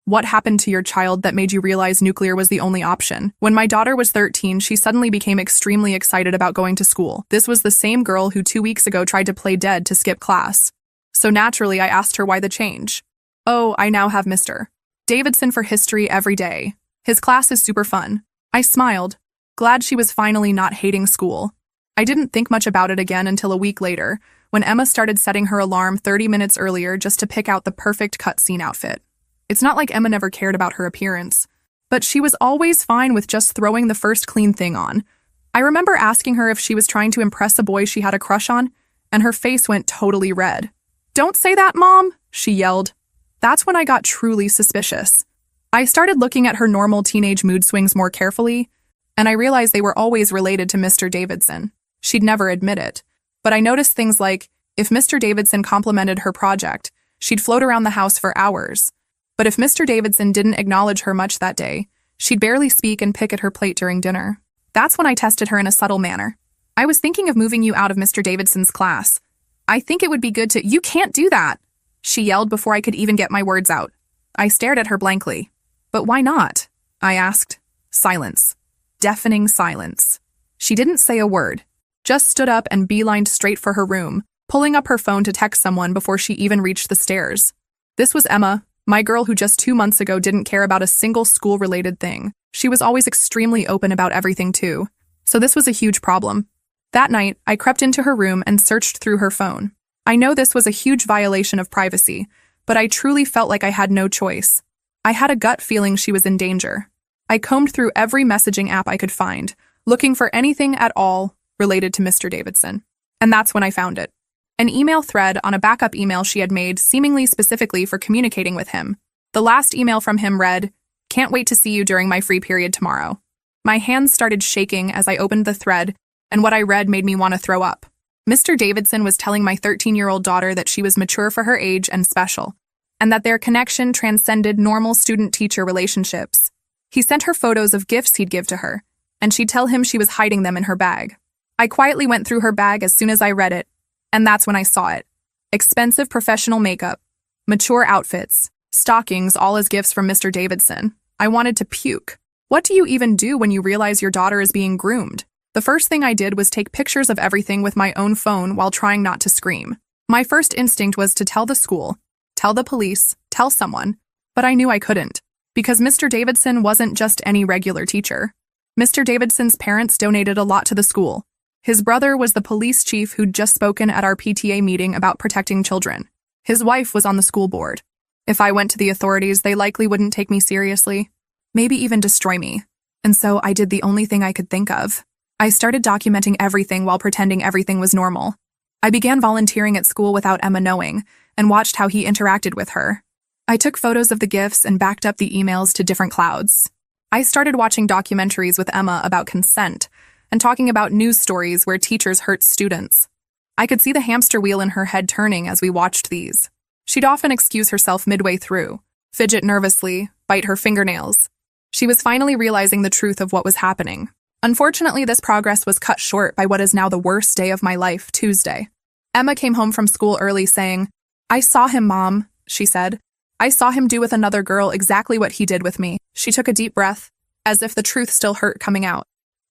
What happened to your child that made you realize nuclear was the only option? When my daughter was 13, she suddenly became extremely excited about going to school. This was the same girl who 2 weeks ago tried to play dead to skip class. So naturally, I asked her why the change. Oh, I now have Mr. Davidson for history every day. His class is super fun. I smiled, glad she was finally not hating school. I didn't think much about it again until a week later, when Emma started setting her alarm 30 minutes earlier just to pick out the perfect cutscene outfit. It's not like Emma never cared about her appearance, but she was always fine with just throwing the first clean thing on. I remember asking her if she was trying to impress a boy she had a crush on, and her face went totally red. "Don't say that, Mom," she yelled. That's when I got truly suspicious. I started looking at her normal teenage mood swings more carefully, and I realized they were always related to Mr. Davidson. She'd never admit it, but I noticed things like, if Mr. Davidson complimented her project, she'd float around the house for hours. But if Mr. Davidson didn't acknowledge her much that day, she'd barely speak and pick at her plate during dinner. That's when I tested her in a subtle manner. "I was thinking of moving you out of Mr. Davidson's class. I think it would be good to—" "You can't do that!" she yelled before I could even get my words out. I stared at her blankly. "But why not?" I asked. Silence. Deafening silence. She didn't say a word, just stood up and beelined straight for her room, pulling up her phone to text someone before she even reached the stairs. This was Emma, my girl who just 2 months ago didn't care about a single school-related thing. She was always extremely open about everything too, so this was a huge problem. That night, I crept into her room and searched through her phone. I know this was a huge violation of privacy, but I truly felt like I had no choice. I had a gut feeling she was in danger. I combed through every messaging app I could find, looking for anything at all related to Mr. Davidson. And that's when I found it. An email thread on a backup email she had made seemingly specifically for communicating with him. The last email from him read, "Can't wait to see you during my free period tomorrow." My hands started shaking as I opened the thread, and what I read made me want to throw up. Mr. Davidson was telling my 13-year-old daughter that she was mature for her age and special, and that their connection transcended normal student-teacher relationships. He sent her photos of gifts he'd give to her, and she'd tell him she was hiding them in her bag. I quietly went through her bag as soon as I read it, and that's when I saw it. Expensive professional makeup, mature outfits, stockings, all as gifts from Mr. Davidson. I wanted to puke. What do you even do when you realize your daughter is being groomed? The first thing I did was take pictures of everything with my own phone while trying not to scream. My first instinct was to tell the school, tell the police, tell someone, but I knew I couldn't, because Mr. Davidson wasn't just any regular teacher. Mr. Davidson's parents donated a lot to the school. His brother was the police chief who'd just spoken at our PTA meeting about protecting children. His wife was on the school board. If I went to the authorities, they likely wouldn't take me seriously, maybe even destroy me. And so I did the only thing I could think of. I started documenting everything while pretending everything was normal. I began volunteering at school without Emma knowing, and watched how he interacted with her. I took photos of the gifts and backed up the emails to different clouds. I started watching documentaries with Emma about consent, and talking about news stories where teachers hurt students. I could see the hamster wheel in her head turning as we watched these. She'd often excuse herself midway through, fidget nervously, bite her fingernails. She was finally realizing the truth of what was happening. Unfortunately, this progress was cut short by what is now the worst day of my life, Tuesday. Emma came home from school early saying, "I saw him, Mom," she said. "I saw him do with another girl exactly what he did with me." She took a deep breath, as if the truth still hurt coming out.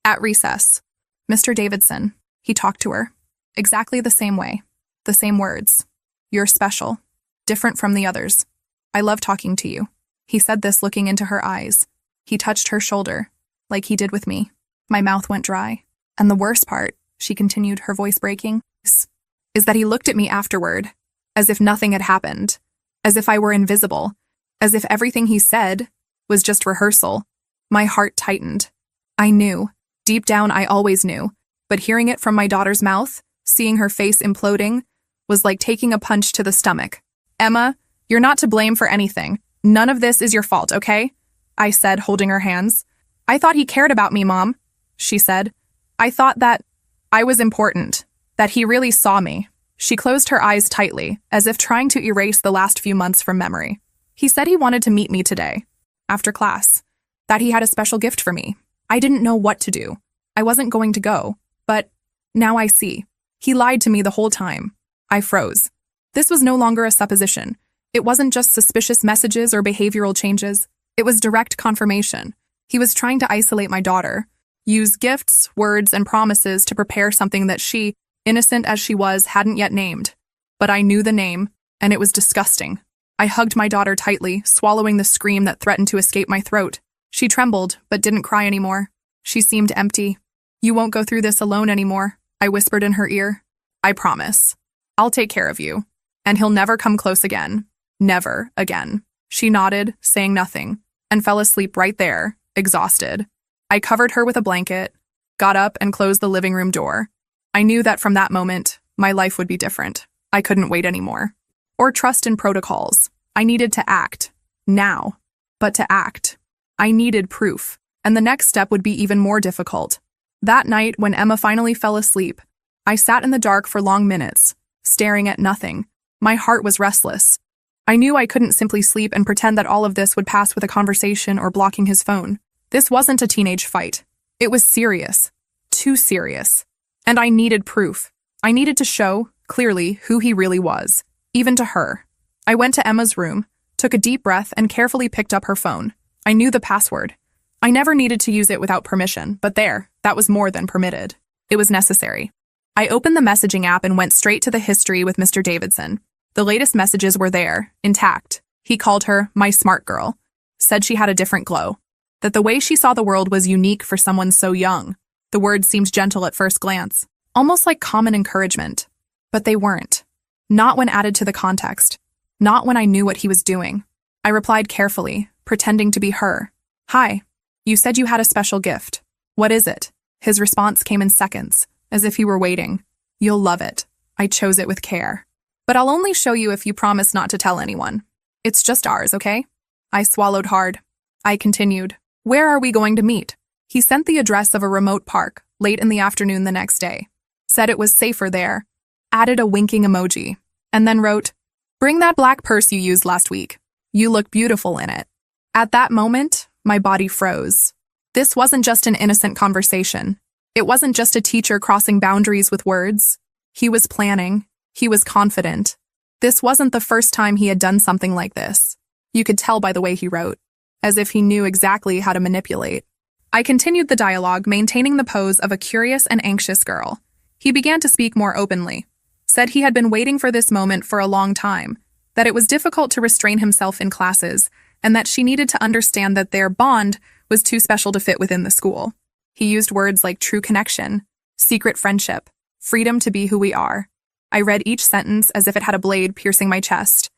At recess, "Mr. Davidson," he talked to her. Exactly the same way. The same words. "You're special. Different from the others. I love talking to you." He said this looking into her eyes. He touched her shoulder, like he did with me. My mouth went dry. And the worst part, she continued, her voice breaking, is that he looked at me afterward, as if nothing had happened, as if I were invisible, as if everything he said was just rehearsal. My heart tightened. I knew. Deep down, I always knew. But hearing it from my daughter's mouth, seeing her face imploding, was like taking a punch to the stomach. "Emma, you're not to blame for anything. None of this is your fault, okay?" I said, holding her hands. "I thought he cared about me, Mom," she said. "I thought that I was important, that he really saw me." She closed her eyes tightly, as if trying to erase the last few months from memory. "He said he wanted to meet me today, after class, that he had a special gift for me. I didn't know what to do. I wasn't going to go, but now I see. He lied to me the whole time." I froze. This was no longer a supposition. It wasn't just suspicious messages or behavioral changes. It was direct confirmation. He was trying to isolate my daughter, use gifts, words, and promises to prepare something that she, innocent as she was, hadn't yet named. But I knew the name, and it was disgusting. I hugged my daughter tightly, swallowing the scream that threatened to escape my throat. She trembled, but didn't cry anymore. She seemed empty. "You won't go through this alone anymore," I whispered in her ear. "I promise. I'll take care of you. And he'll never come close again. Never again." She nodded, saying nothing, and fell asleep right there, exhausted. I covered her with a blanket, got up, and closed the living room door. I knew that from that moment, my life would be different. I couldn't wait anymore. Or trust in protocols. I needed to act. Now. But to act, I needed proof, and the next step would be even more difficult. That night, when Emma finally fell asleep, I sat in the dark for long minutes, staring at nothing. My heart was restless. I knew I couldn't simply sleep and pretend that all of this would pass with a conversation or blocking his phone. This wasn't a teenage fight. It was serious. Too serious. And I needed proof. I needed to show, clearly, who he really was, even to her. I went to Emma's room, took a deep breath, and carefully picked up her phone. I knew the password. I never needed to use it without permission, but that was more than permitted. It was necessary. I opened the messaging app and went straight to the history with Mr. Davidson. The latest messages were there, intact. He called her my smart girl, said she had a different glow, that the way she saw the world was unique for someone so young. The words seemed gentle at first glance, almost like common encouragement. But they weren't. Not when added to the context. Not when I knew what he was doing. I replied carefully, pretending to be her. "Hi. You said you had a special gift. What is it?" His response came in seconds, as if he were waiting. "You'll love it. I chose it with care. But I'll only show you if you promise not to tell anyone. It's just ours, okay?" I swallowed hard. I continued. "Where are we going to meet?" He sent the address of a remote park, late in the afternoon the next day. Said it was safer there. Added a winking emoji. And then wrote, "Bring that black purse you used last week. You look beautiful in it." At that moment, my body froze. This wasn't just an innocent conversation. It wasn't just a teacher crossing boundaries with words. He was planning. He was confident. This wasn't the first time he had done something like this. You could tell by the way he wrote, as if he knew exactly how to manipulate. I continued the dialogue, maintaining the pose of a curious and anxious girl. He began to speak more openly. Said he had been waiting for this moment for a long time, that it was difficult to restrain himself in classes, and that she needed to understand that their bond was too special to fit within the school. He used words like true connection, secret friendship, freedom to be who we are. I read each sentence as if it had a blade piercing my chest.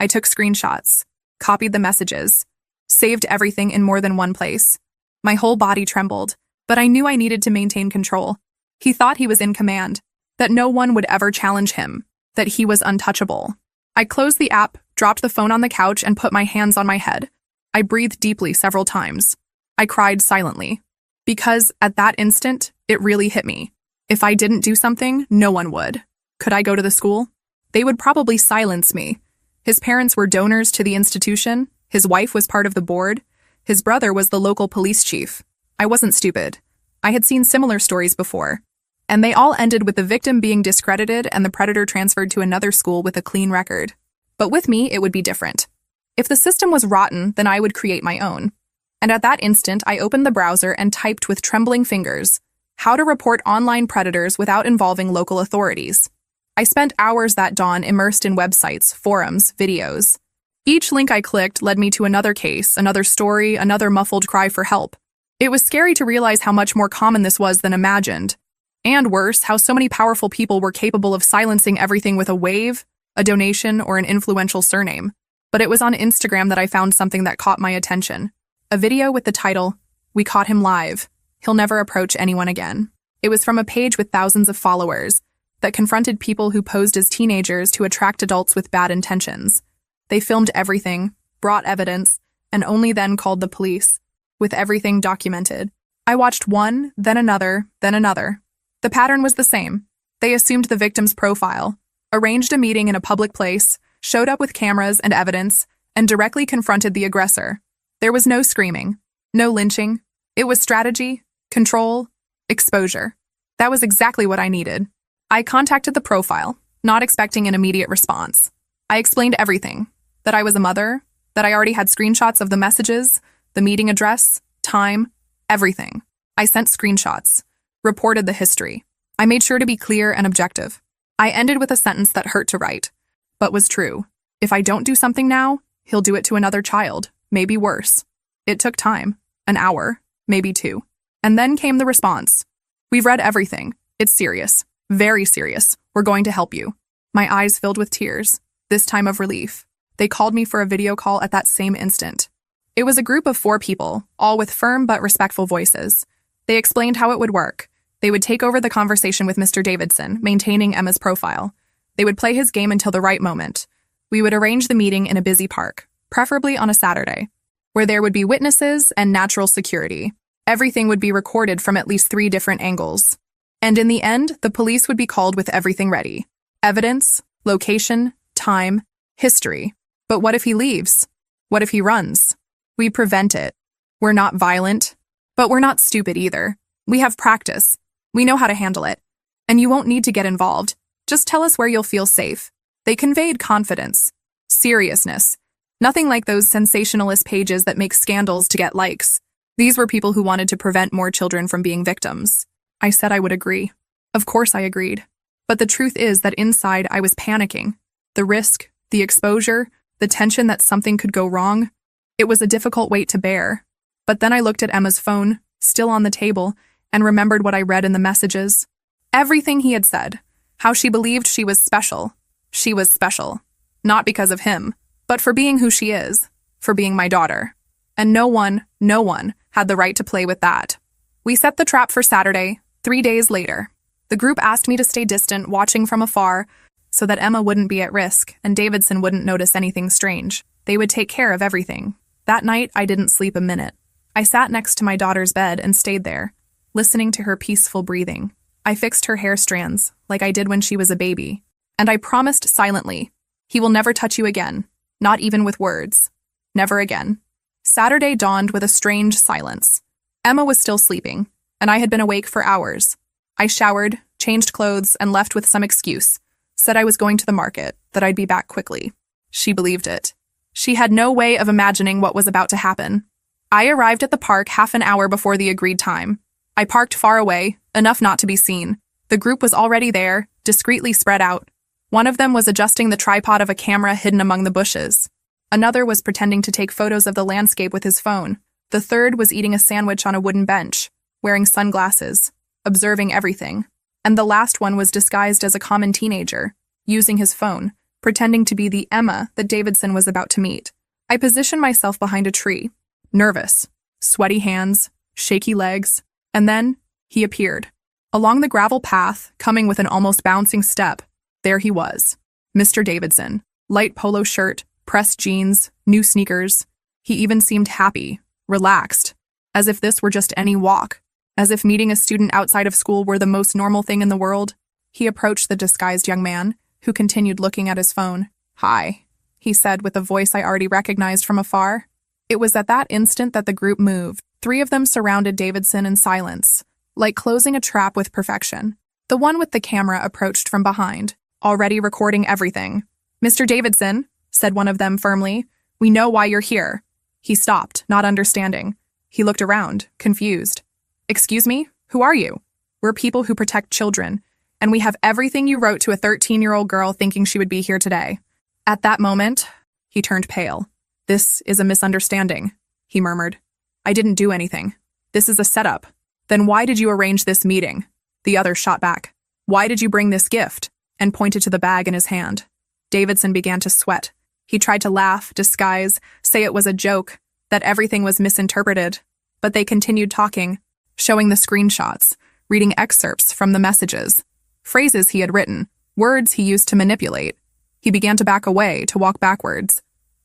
I took screenshots, copied the messages, saved everything in more than one place. My whole body trembled, but I knew I needed to maintain control. He thought he was in command, that no one would ever challenge him, that he was untouchable. I closed the app, dropped the phone on the couch, and put my hands on my head. I breathed deeply several times. I cried silently. Because, at that instant, it really hit me. If I didn't do something, no one would. Could I go to the school? They would probably silence me. His parents were donors to the institution. His wife was part of the board. His brother was the local police chief. I wasn't stupid. I had seen similar stories before. And they all ended with the victim being discredited and the predator transferred to another school with a clean record. But with me, it would be different. If the system was rotten, then I would create my own. And at that instant, I opened the browser and typed with trembling fingers, "How to report online predators without involving local authorities." I spent hours that dawn immersed in websites, forums, videos. Each link I clicked led me to another case, another story, another muffled cry for help. It was scary to realize how much more common this was than imagined. And worse, how so many powerful people were capable of silencing everything with a wave, a donation, or an influential surname. But it was on Instagram that I found something that caught my attention. A video with the title, "We Caught Him Live. He'll Never Approach Anyone Again." It was from a page with thousands of followers that confronted people who posed as teenagers to attract adults with bad intentions. They filmed everything, brought evidence, and only then called the police, with everything documented. I watched one, then another, then another. The pattern was the same. They assumed the victim's profile, arranged a meeting in a public place, showed up with cameras and evidence, and directly confronted the aggressor. There was no screaming, no lynching. It was strategy, control, exposure. That was exactly what I needed. I contacted the profile, not expecting an immediate response. I explained everything. That I was a mother, that I already had screenshots of the messages, the meeting address, time, everything. I sent screenshots, reported the history. I made sure to be clear and objective. I ended with a sentence that hurt to write, but was true. If I don't do something now, he'll do it to another child, maybe worse. It took time, an hour, maybe 2. And then came the response. We've read everything. It's serious, very serious. We're going to help you. My eyes filled with tears, this time of relief. They called me for a video call at that same instant. It was a group of 4 people, all with firm but respectful voices. They explained how it would work. They would take over the conversation with Mr. Davidson, maintaining Emma's profile. They would play his game until the right moment. We would arrange the meeting in a busy park, preferably on a Saturday, where there would be witnesses and natural security. Everything would be recorded from at least 3 different angles. And in the end, the police would be called with everything ready. Evidence, location, time, history. But what if he leaves? What if he runs? We prevent it. We're not violent, but we're not stupid either. We have practice. We know how to handle it. And you won't need to get involved. Just tell us where you'll feel safe. They conveyed confidence, seriousness. Nothing like those sensationalist pages that make scandals to get likes. These were people who wanted to prevent more children from being victims. I said I would agree. Of course I agreed. But the truth is that inside I was panicking. The risk, the exposure, the tension that something could go wrong. It was a difficult weight to bear. But then I looked at Emma's phone, still on the table, and remembered what I read in the messages. Everything he had said. How she believed she was special. She was special. Not because of him, but for being who she is. For being my daughter. And no one had the right to play with that. We set the trap for Saturday, 3 days later. The group asked me to stay distant, watching from afar, so that Emma wouldn't be at risk and Davidson wouldn't notice anything strange. They would take care of everything. That night, I didn't sleep a minute. I sat next to my daughter's bed and stayed there, listening to her peaceful breathing. I fixed her hair strands, like I did when she was a baby. And I promised silently, he will never touch you again, not even with words. Never again. Saturday dawned with a strange silence. Emma was still sleeping, and I had been awake for hours. I showered, changed clothes, and left with some excuse. Said I was going to the market, that I'd be back quickly. She believed it. She had no way of imagining what was about to happen. I arrived at the park half an hour before the agreed time. I parked far away, enough not to be seen. The group was already there, discreetly spread out. One of them was adjusting the tripod of a camera hidden among the bushes. Another was pretending to take photos of the landscape with his phone. The third was eating a sandwich on a wooden bench, wearing sunglasses, observing everything. And the last one was disguised as a common teenager, using his phone, pretending to be the Emma that Davidson was about to meet. I positioned myself behind a tree, nervous, sweaty hands, shaky legs, and then he appeared. Along the gravel path, coming with an almost bouncing step, there he was, Mr. Davidson, light polo shirt, pressed jeans, new sneakers. He even seemed happy, relaxed, as if this were just any walk, as if meeting a student outside of school were the most normal thing in the world. He approached the disguised young man, who continued looking at his phone. "Hi," he said with a voice I already recognized from afar. It was at that instant that the group moved. 3 of them surrounded Davidson in silence, like closing a trap with perfection. The one with the camera approached from behind, already recording everything. "Mr. Davidson," said one of them firmly, "we know why you're here." He stopped, not understanding. He looked around, confused. "Excuse me? Who are you?" "We're people who protect children, and we have everything you wrote to a 13-year-old girl thinking she would be here today." At that moment, he turned pale. "This is a misunderstanding," he murmured. "I didn't do anything. This is a setup." "Then why did you arrange this meeting?" The other shot back. "Why did you bring this gift?" and pointed to the bag in his hand. Davidson began to sweat. He tried to laugh, disguise, say it was a joke, that everything was misinterpreted. But they continued talking, showing the screenshots, reading excerpts from the messages, phrases he had written, words he used to manipulate. He began to back away, to walk backwards.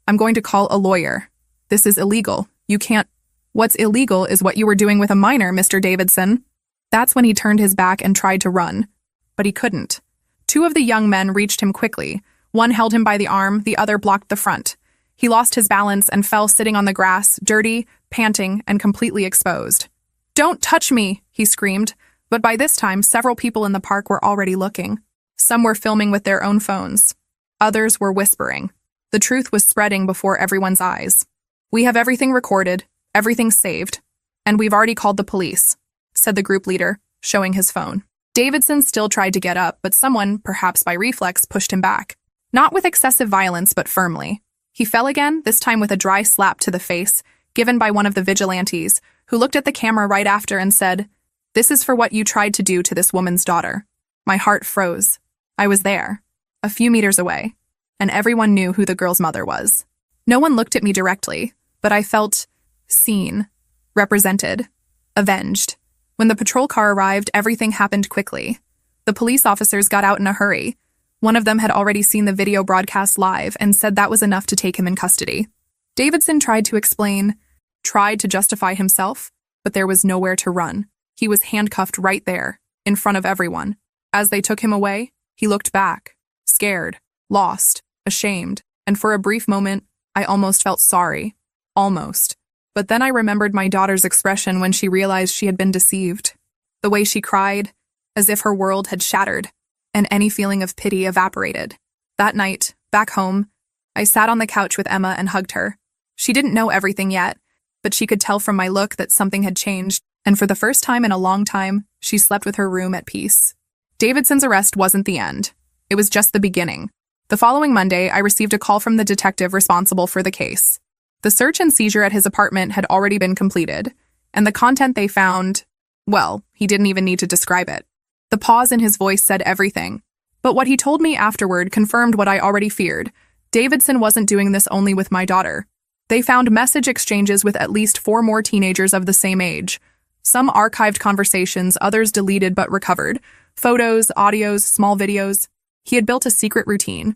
"I'm going to call a lawyer. This is illegal. You can't—" "What's illegal is what you were doing with a minor, Mr. Davidson." That's when he turned his back and tried to run. But he couldn't. 2 of the young men reached him quickly. One held him by the arm, the other blocked the front. He lost his balance and fell sitting on the grass, dirty, panting, and completely exposed. "Don't touch me!" he screamed. But by this time, several people in the park were already looking. Some were filming with their own phones. Others were whispering. The truth was spreading before everyone's eyes. "We have everything recorded, everything saved, and we've already called the police," said the group leader, showing his phone. Davidson still tried to get up, but someone, perhaps by reflex, pushed him back. Not with excessive violence, but firmly. He fell again, this time with a dry slap to the face, given by one of the vigilantes, who looked at the camera right after and said, "This is for what you tried to do to this woman's daughter." My heart froze. I was there, a few meters away, and everyone knew who the girl's mother was. No one looked at me directly, but I felt seen, represented, avenged. When the patrol car arrived, everything happened quickly. The police officers got out in a hurry. One of them had already seen the video broadcast live and said that was enough to take him in custody. Davidson tried to explain, tried to justify himself, but there was nowhere to run. He was handcuffed right there, in front of everyone. As they took him away, he looked back, scared, lost, ashamed, and for a brief moment, I almost felt sorry. Almost. But then I remembered my daughter's expression when she realized she had been deceived. The way she cried, as if her world had shattered, and any feeling of pity evaporated. That night, back home, I sat on the couch with Emma and hugged her. She didn't know everything yet, but she could tell from my look that something had changed, and for the first time in a long time, she slept with her room at peace. Davidson's arrest wasn't the end. It was just the beginning. The following Monday, I received a call from the detective responsible for the case. The search and seizure at his apartment had already been completed, and the content they found, well, he didn't even need to describe it. The pause in his voice said everything. But what he told me afterward confirmed what I already feared. Davidson wasn't doing this only with my daughter. They found message exchanges with at least 4 more teenagers of the same age. Some archived conversations, others deleted but recovered. Photos, audios, small videos. He had built a secret routine,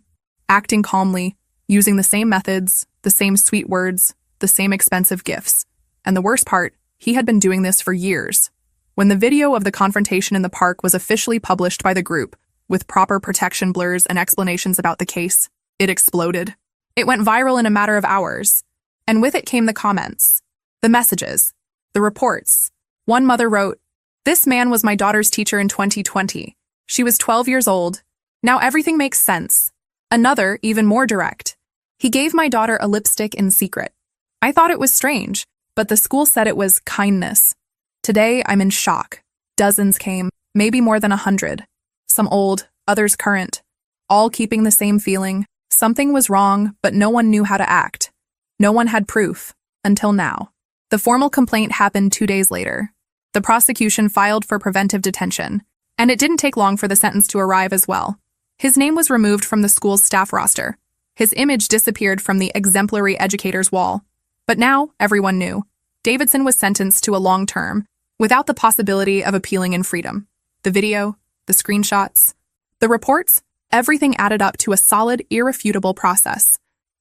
acting calmly, using the same methods, the same sweet words, the same expensive gifts. And the worst part, he had been doing this for years. When the video of the confrontation in the park was officially published by the group, with proper protection blurs and explanations about the case, it exploded. It went viral in a matter of hours. And with it came the comments, the messages, the reports. One mother wrote, "This man was my daughter's teacher in 2020. She was 12 years old. Now everything makes sense." Another, even more direct. "He gave my daughter a lipstick in secret. I thought it was strange, but the school said it was kindness. Today, I'm in shock. Dozens came, maybe more than 100. Some old, others current. All keeping the same feeling. Something was wrong, but no one knew how to act. No one had proof, until now." The formal complaint happened 2 days later. The prosecution filed for preventive detention, and it didn't take long for the sentence to arrive as well. His name was removed from the school's staff roster. His image disappeared from the exemplary educator's wall. But now, everyone knew. Davidson was sentenced to a long term, without the possibility of appealing in freedom. The video, the screenshots, the reports, everything added up to a solid, irrefutable process.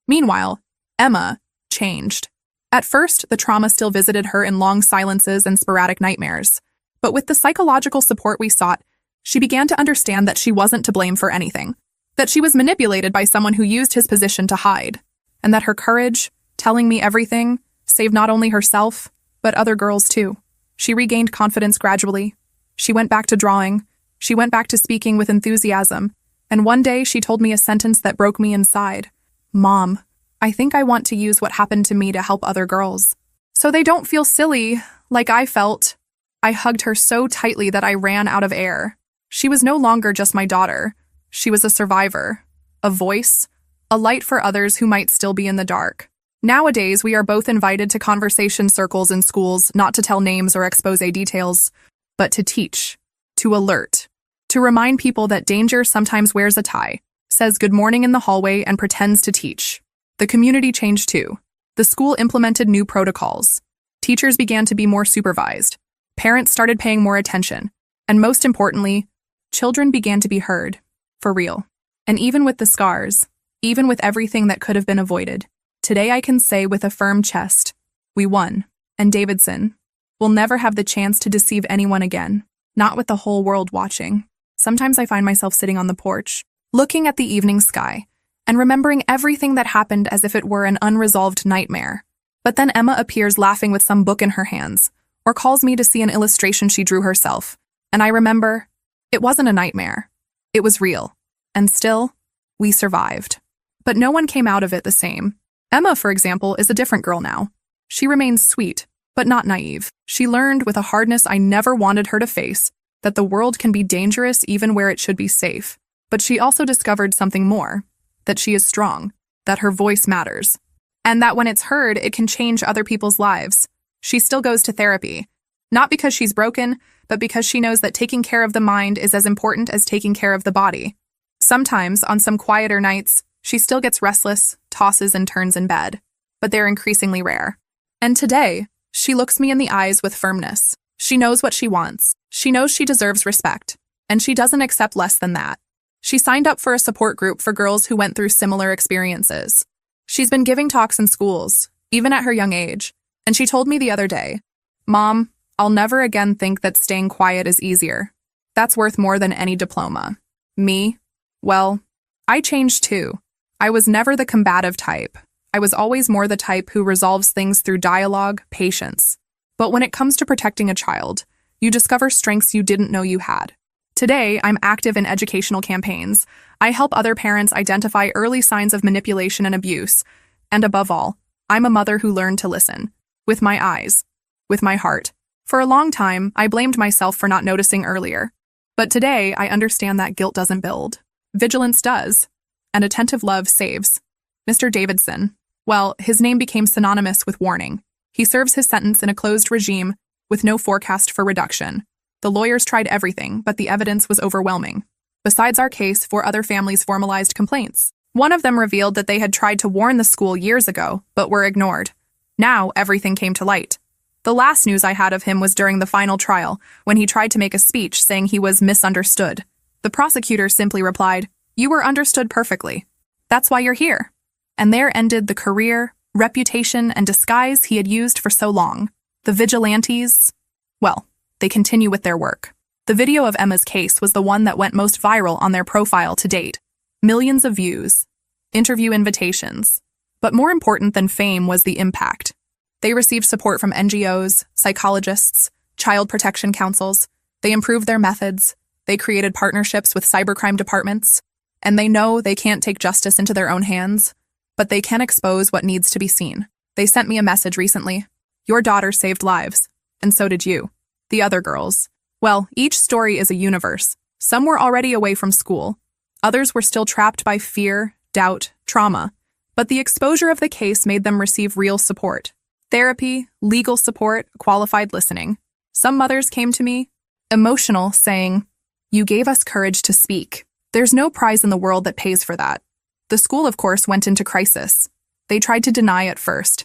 Meanwhile, Emma changed. At first, the trauma still visited her in long silences and sporadic nightmares. But with the psychological support we sought, she began to understand that she wasn't to blame for anything, that she was manipulated by someone who used his position to hide, and that her courage, telling me everything, saved not only herself, but other girls too. She regained confidence gradually. She went back to drawing. She went back to speaking with enthusiasm. And one day she told me a sentence that broke me inside. "Mom, I think I want to use what happened to me to help other girls, so they don't feel silly like I felt." I hugged her so tightly that I ran out of air. She was no longer just my daughter. She was a survivor, a voice, a light for others who might still be in the dark. Nowadays, we are both invited to conversation circles in schools, not to tell names or expose details, but to teach, to alert, to remind people that danger sometimes wears a tie, says good morning in the hallway, and pretends to teach. The community changed too. The school implemented new protocols. Teachers began to be more supervised. Parents started paying more attention. And most importantly, children began to be heard. For real. And even with the scars, even with everything that could have been avoided, today I can say with a firm chest, we won. And Davidson will never have the chance to deceive anyone again. Not with the whole world watching. Sometimes I find myself sitting on the porch, looking at the evening sky, and remembering everything that happened as if it were an unresolved nightmare. But then Emma appears laughing with some book in her hands, or calls me to see an illustration she drew herself. And I remember, it wasn't a nightmare. It was real. And still, we survived. But no one came out of it the same. Emma, for example, is a different girl now. She remains sweet, but not naive. She learned with a hardness I never wanted her to face that the world can be dangerous even where it should be safe. But she also discovered something more, that she is strong, that her voice matters, and that when it's heard, it can change other people's lives. She still goes to therapy, not because she's broken, but because she knows that taking care of the mind is as important as taking care of the body. Sometimes, on some quieter nights, she still gets restless, tosses and turns in bed, but they're increasingly rare. And today, she looks me in the eyes with firmness. She knows what she wants. She knows she deserves respect, and she doesn't accept less than that. She signed up for a support group for girls who went through similar experiences. She's been giving talks in schools, even at her young age, and she told me the other day, "Mom, I'll never again think that staying quiet is easier. That's worth more than any diploma." Me? Well, I changed too. I was never the combative type. I was always more the type who resolves things through dialogue, patience. But when it comes to protecting a child, you discover strengths you didn't know you had. Today, I'm active in educational campaigns. I help other parents identify early signs of manipulation and abuse. And above all, I'm a mother who learned to listen. With my eyes. With my heart. For a long time, I blamed myself for not noticing earlier. But today, I understand that guilt doesn't build. Vigilance does. And attentive love saves. Mr. Davidson. Well, his name became synonymous with warning. He serves his sentence in a closed regime with no forecast for reduction. The lawyers tried everything, but the evidence was overwhelming. Besides our case, 4 other families formalized complaints. One of them revealed that they had tried to warn the school years ago, but were ignored. Now, everything came to light. The last news I had of him was during the final trial, when he tried to make a speech saying he was misunderstood. The prosecutor simply replied, "You were understood perfectly. That's why you're here." And there ended the career, reputation, and disguise he had used for so long. The vigilantes, well, they continue with their work. The video of Emma's case was the one that went most viral on their profile to date. Millions of views, interview invitations. But more important than fame was the impact. They received support from NGOs, psychologists, child protection councils. They improved their methods. They created partnerships with cybercrime departments. And they know they can't take justice into their own hands, but they can expose what needs to be seen. They sent me a message recently. Your daughter saved lives, and so did you. The other girls. Well, each story is a universe. Some were already away from school. Others were still trapped by fear, doubt, trauma. But the exposure of the case made them receive real support. Therapy, legal support, qualified listening. Some mothers came to me, emotional, saying, "You gave us courage to speak." There's no prize in the world that pays for that. The school, of course, went into crisis. They tried to deny at first.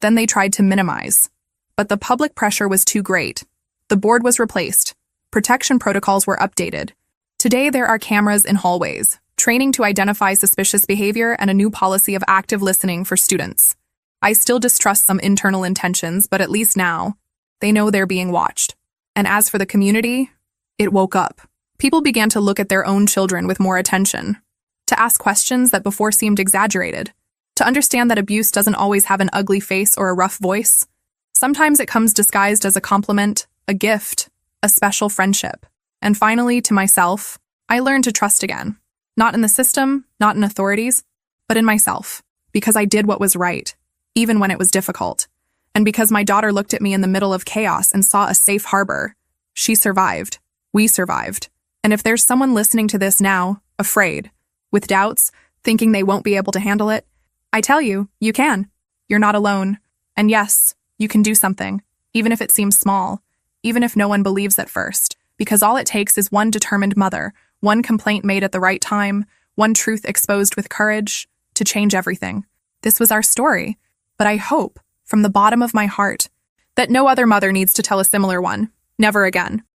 Then they tried to minimize. But the public pressure was too great. The board was replaced. Protection protocols were updated. Today, there are cameras in hallways, training to identify suspicious behavior, and a new policy of active listening for students. I still distrust some internal intentions, but at least now, they know they're being watched. And as for the community, it woke up. People began to look at their own children with more attention, to ask questions that before seemed exaggerated, to understand that abuse doesn't always have an ugly face or a rough voice. Sometimes it comes disguised as a compliment, a gift, a special friendship. And finally, to myself, I learned to trust again. Not in the system, not in authorities, but in myself. Because I did what was right, even when it was difficult. And because my daughter looked at me in the middle of chaos and saw a safe harbor. She survived. We survived. And if there's someone listening to this now, afraid, with doubts, thinking they won't be able to handle it, I tell you, you can. You're not alone. And yes, you can do something, even if it seems small, even if no one believes at first. Because all it takes is one determined mother, one complaint made at the right time, one truth exposed with courage, to change everything. This was our story, but I hope, from the bottom of my heart, that no other mother needs to tell a similar one. Never again.